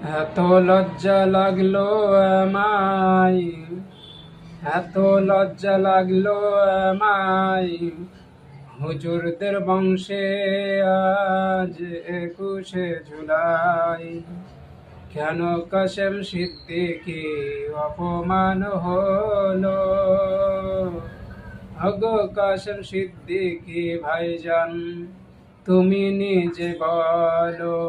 এত লজ্জা লাগলো আমায়, এত লজ্জা লাগলো আমায়, হুজুরদের বংশে আজ 21শে জুলাই। কেন কাসেম সিদ্দিকী অপমান হলো? আগো কাসেম সিদ্দিকী ভাইজান, তুমি নিজে বলো।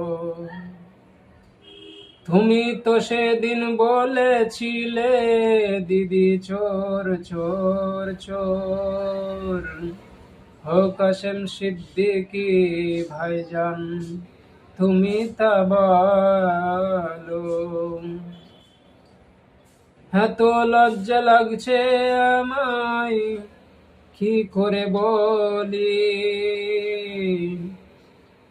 তুমি তো সেদিন বলেছিলে দিদি চোর চোর চোর। হো কাসেম সিদ্দিকী ভাইজান, তুমি তা বলো। এত লজ্জা লাগছে আমায়, কি করে বলি?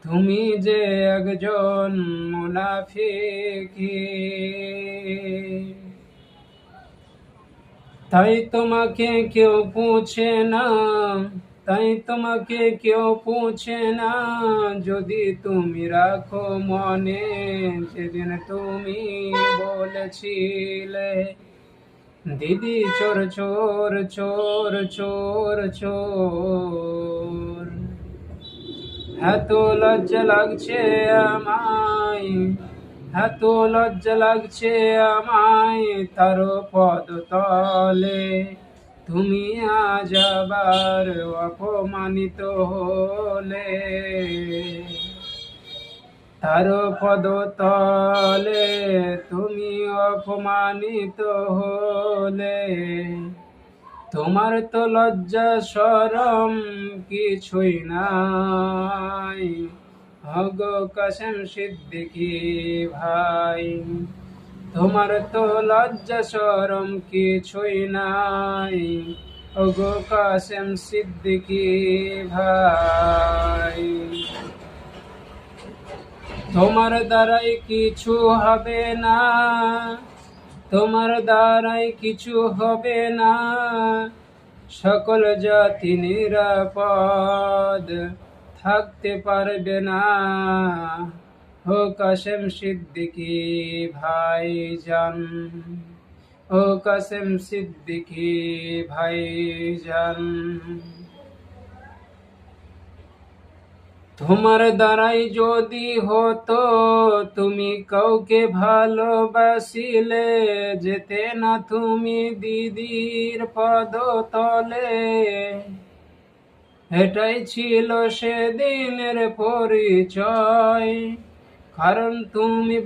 তুমি যে একজন মুনাফিকি, তাই তোমাকে কেউ পুছে না, তাই তোমাকে কেউ পুছে না। যদি তুমি রাখো মনে, যেদিন তুমি বলেছিলে দিদি চোর চোর চোর চোর চোর। এত লজ্জা লাগছে আমায়, এত লজ্জা লাগছে আমায়, তার পদতলে তুমি আজ আবার অপমানিত হলে। তার পদতলে তুমি অপমানিত হলে। তোমার তো লজ্জা শরম কিছুই নাই, হগো কাসেম সিদ্দিকী ভাই। তোমার তো লজ্জা শরম কিছুই নাই, হগো কাসেম সিদ্দিকী ভাই। তোমার দ্বারাই কিছু হবে না, তোমার দ্বারাই কিছু হবে না। সকল জাতি নিরাপদ থাকতে পারবে না। ও কাসেম সিদ্দিকী ভাইজান, ও কাসেম সিদ্দিকী ভাইজান। তোমার দ্বারাই যদি হতো তুমি কাউকে ভালোবাসিলে, যেতে না তুমি দিদির পদতলে। এটাই ছিল সেদিনের পরিচয়, কারণ তুমি